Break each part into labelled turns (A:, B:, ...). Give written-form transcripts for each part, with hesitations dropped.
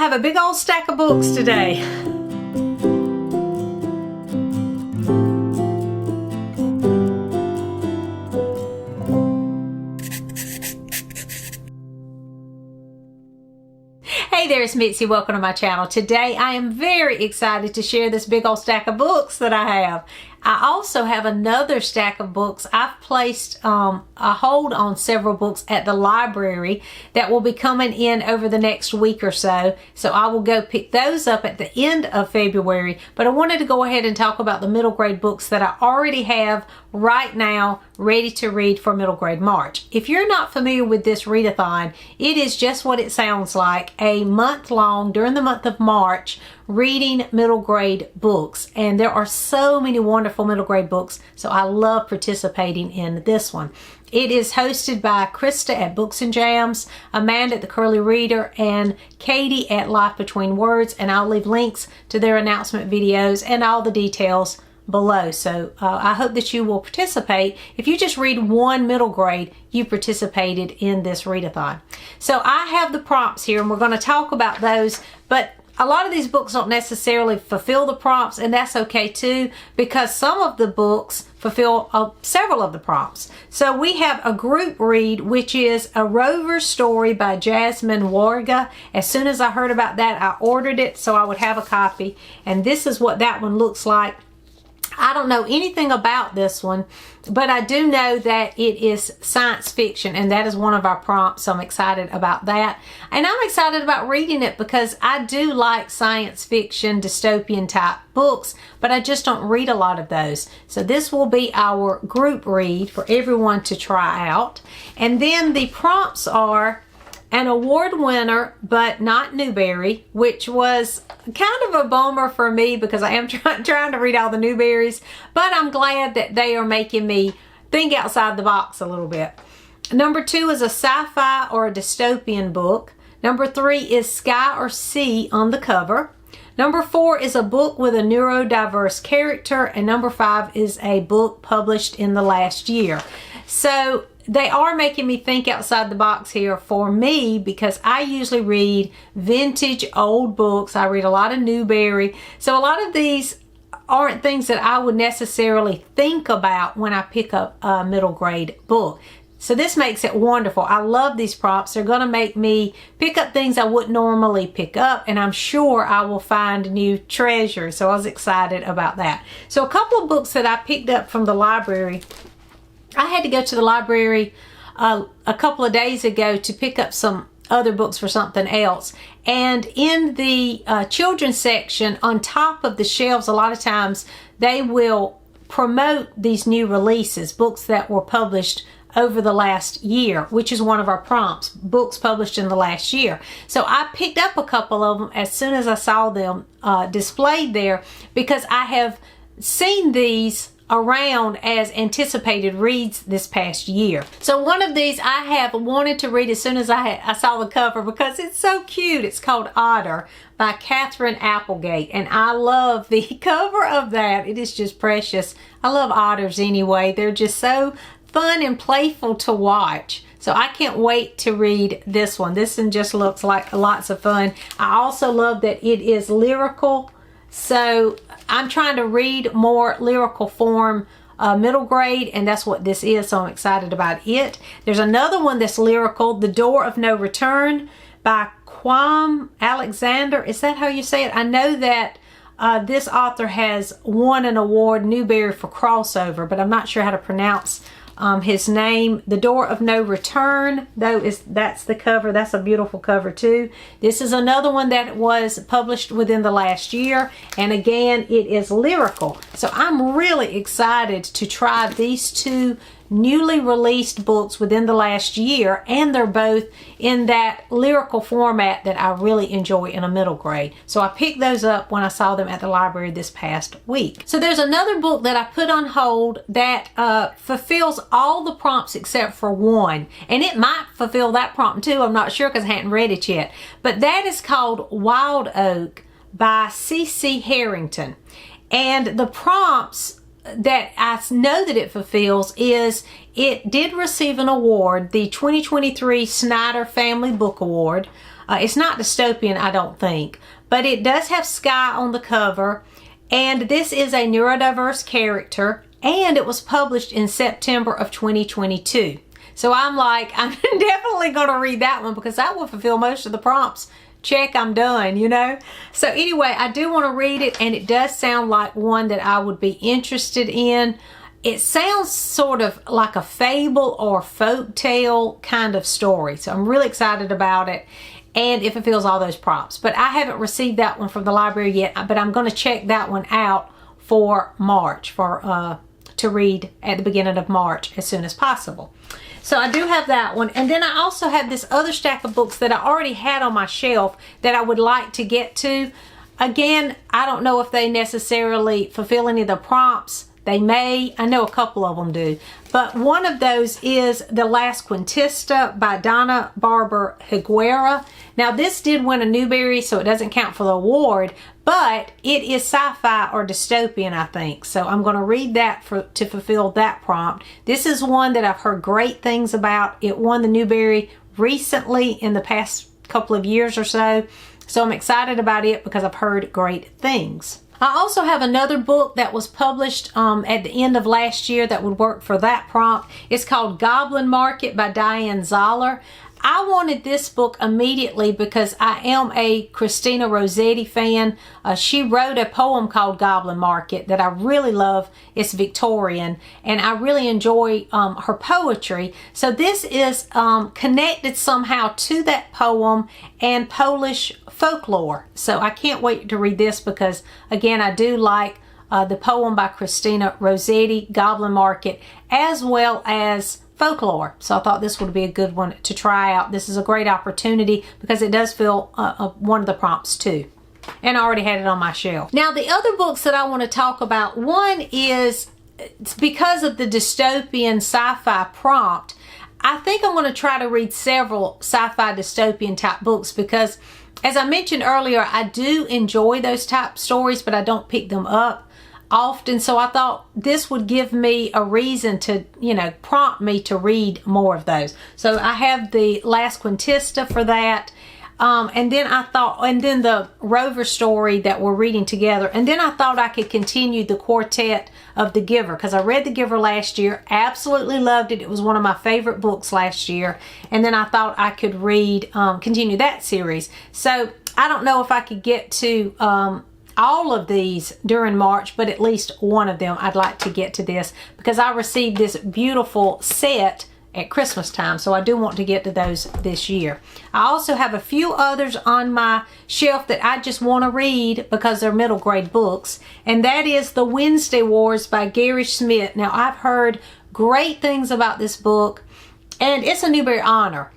A: have a big old stack of books today. Hey there, it's Mitzi. Welcome to my channel. Today I am very excited to share this big old stack of books that I have. I also have another stack of books. I've placed a hold on several books at the library that will be coming in over the next week or so. So I will go pick those up at the end of February. But I wanted to go ahead and talk about the middle grade books that I already have right now ready to read for middle grade March. If you're not familiar with this readathon, it is just what it sounds like, a month long during the month of March reading middle grade books. And there are so many wonderful middle grade books, so I love participating in this one. It is hosted by Krista at Books and Jams, Amanda at the Curly Reader, and Katie at Life Between Words, and I'll leave links to their announcement videos and all the details below. So I hope that you will participate. If you just read one middle grade, you participated in this readathon. So I have the prompts here, and we're going to talk about those, but a lot of these books don't necessarily fulfill the prompts, and that's okay too, because some of the books fulfill several of the prompts. So we have a group read, which is a Rover story by Jasmine Warga. As soon as I heard about that, I ordered it so I would have a copy, and this is what that one looks like. I don't know anything about this one, but I do know that it is science fiction, and that is one of our prompts, so I'm excited about that. And I'm excited about reading it because I do like science fiction, dystopian type books, but I just don't read a lot of those. So this will be our group read for everyone to try out. And then the prompts are an award winner, but not Newbery, which was kind of a bummer for me because I am trying to read all the Newberys, but I'm glad that they are making me think outside the box a little bit. Number 2 is a sci-fi or a dystopian book. Number 3 is Sky or Sea on the cover. Number 4 is a book with a neurodiverse character, and number 5 is a book published in the last year. So they are making me think outside the box here for me because I usually read vintage old books. I read a lot of Newbery. So a lot of these aren't things that I would necessarily think about when I pick up a middle grade book. So this makes it wonderful. I love these prompts. They're going to make me pick up things I wouldn't normally pick up, and I'm sure I will find new treasures. So I was excited about that. So a couple of books that I picked up from the library. I had to go to the library a couple of days ago to pick up some other books for something else. And in the children's section, on top of the shelves, a lot of times they will promote these new releases, books that were published over the last year, which is one of our prompts, books published in the last year. So I picked up a couple of them as soon as I saw them displayed there because I have seen these around as anticipated reads this past year. So one of these I have wanted to read as soon as I saw the cover because it's so cute. It's called Otter by Catherine Applegate, and I love the cover of that. It is just precious. I love otters anyway. They're just so fun and playful to watch. So I can't wait to read this one. This one just looks like lots of fun. I also love that it is lyrical. So I'm trying to read more lyrical form middle grade, and that's what this is, so I'm excited about it. There's another one that's lyrical, The Door of No Return by Quam Alexander. Is that how you say it? I know that this author has won an award, Newbery, for crossover, but I'm not sure how to pronounce his name. The Door of No Return, though, that's the cover. That's a beautiful cover too. This is another one that was published within the last year, and again, it is lyrical. So I'm really excited to try these two newly released books within the last year, and they're both in that lyrical format that I really enjoy in a middle grade. So I picked those up when I saw them at the library this past week. So there's another book that I put on hold that fulfills all the prompts except for one, and it might fulfill that prompt too. I'm not sure because I hadn't read it yet, but that is called Wild Oak by C.C. Harrington. And the prompts that I know that it fulfills is it did receive an award, the 2023 Snyder Family Book Award. It's not dystopian, I don't think, but it does have Sky on the cover, and this is a neurodiverse character, and it was published in September of 2022. So I'm like, I'm definitely going to read that one because that will fulfill most of the prompts. Check, I'm done, you know. So anyway, I do want to read it, and it does sound like one that I would be interested in. It sounds sort of like a fable or folk tale kind of story. So I'm really excited about it, and if it fills all those prompts. But I haven't received that one from the library yet, but I'm going to check that one out for March, to read at the beginning of March as soon as possible. So I do have that one. And then I also have this other stack of books that I already had on my shelf that I would like to get to. Again, I don't know if they necessarily fulfill any of the prompts. They may. I know a couple of them do. But one of those is The Last Quintista by Donna Barber Higuera. Now, this did win a Newbery, so it doesn't count for the award, but it is sci-fi or dystopian, I think. So I'm going to read that to fulfill that prompt. This is one that I've heard great things about. It won the Newbery recently in the past couple of years or so. So I'm excited about it because I've heard great things. I also have another book that was published at the end of last year that would work for that prompt. It's called Goblin Market by Diane Zoller. I wanted this book immediately because I am a Christina Rossetti fan. She wrote a poem called Goblin Market that I really love. It's Victorian, and I really enjoy her poetry. So this is connected somehow to that poem and Polish folklore. So I can't wait to read this because, again, I do like the poem by Christina Rossetti, Goblin Market, as well as folklore. So I thought this would be a good one to try out. This is a great opportunity because it does fill one of the prompts too. And I already had it on my shelf. Now, the other books that I want to talk about, one is, because of the dystopian sci-fi prompt, I think I'm going to try to read several sci-fi dystopian type books because, as I mentioned earlier, I do enjoy those type stories, but I don't pick them up often. So I thought this would give me a reason to, prompt me to read more of those. So I have The Last Quintista for that. And then the Rover story that we're reading together. And then I thought I could continue the Quartet of The Giver because I read The Giver last year, absolutely loved it. It was one of my favorite books last year. And then I thought I could continue that series. So I don't know if I could get to all of these during March, but at least one of them I'd like to get to this because I received this beautiful set at Christmas time, so I do want to get to those this year. I also have a few others on my shelf that I just want to read because they're middle grade books, and that is The Wednesday Wars by Gary Schmidt. Now, I've heard great things about this book, and it's a Newbery honor,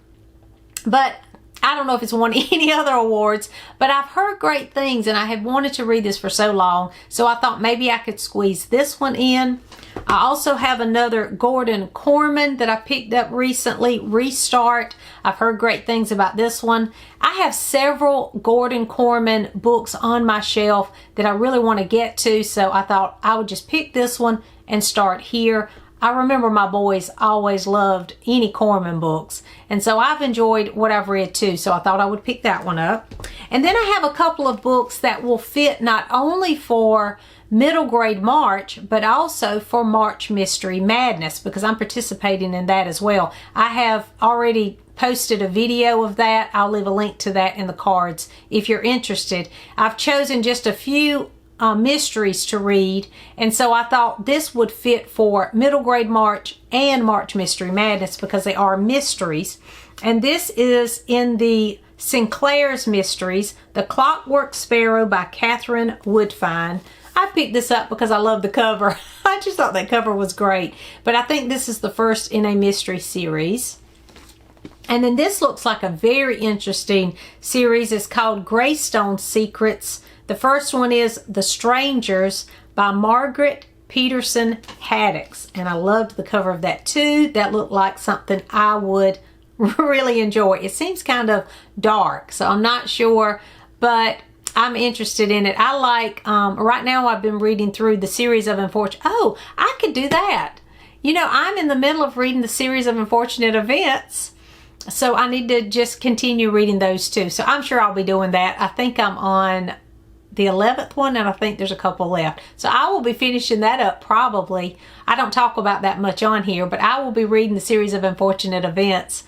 A: but I don't know if it's won any other awards, but I've heard great things, and I had wanted to read this for so long, so I thought maybe I could squeeze this one in. I also have another Gordon Corman that I picked up recently, Restart. I've heard great things about this one. I have several Gordon Corman books on my shelf that I really want to get to, so I thought I would just pick this one and start here. I remember my boys always loved any Corman books, and so I've enjoyed what I've read too, so I thought I would pick that one up. And then I have a couple of books that will fit not only for middle grade March, but also for March Mystery Madness, because I'm participating in that as well. I have already posted a video of that. I'll leave a link to that in the cards if you're interested. I've chosen just a few mysteries to read, and so I thought this would fit for middle grade March and March Mystery Madness because they are mysteries. And this is in the Sinclair's Mysteries, The Clockwork Sparrow by Catherine Woodfine. I picked this up because I love the cover. I just thought that cover was great, but I think this is the first in a mystery series. And then this looks like a very interesting series. It's called Greystone Secrets. The first one is The Strangers by Margaret Peterson Haddix. And I loved the cover of that too. That looked like something I would really enjoy. It seems kind of dark, so I'm not sure, but I'm interested in it. I like, right now I've been reading through the series of Unfortunate. Oh, I could do that. I'm in the middle of reading the series of Unfortunate Events. So I need to just continue reading those too. So I'm sure I'll be doing that. I think I'm on the 11th one, and I think there's a couple left. So I will be finishing that up probably. I don't talk about that much on here, but I will be reading the series of unfortunate events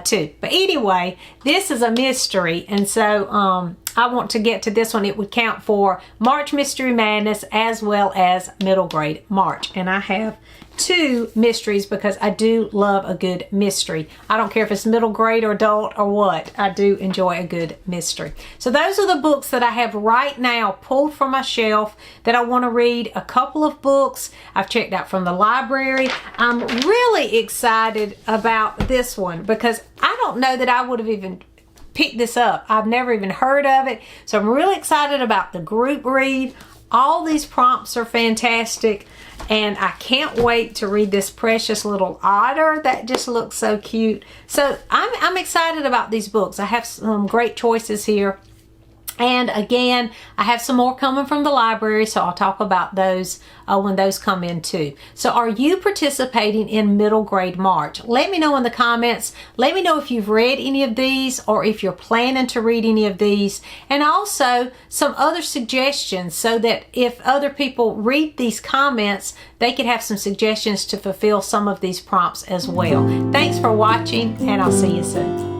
A: too. But anyway, this is a mystery, and so I want to get to this one. It would count for March Mystery Madness as well as Middle Grade March. And I have 2 mysteries because I do love a good mystery. I don't care if it's middle grade or adult or what. I do enjoy a good mystery. So those are the books that I have right now pulled from my shelf that I want to read. A couple of books I've checked out from the library. I'm really excited about this one because I don't know that I would have even picked this up. I've never even heard of it. So I'm really excited about the group read. All these prompts are fantastic. And I can't wait to read this precious little otter that just looks so cute. So I'm excited about these books. I have some great choices here. And again, I have some more coming from the library, so I'll talk about those when those come in too. So are you participating in Middle Grade March? Let me know in the comments. Let me know if you've read any of these or if you're planning to read any of these. And also some other suggestions so that if other people read these comments, they could have some suggestions to fulfill some of these prompts as well. Thanks for watching, and I'll see you soon.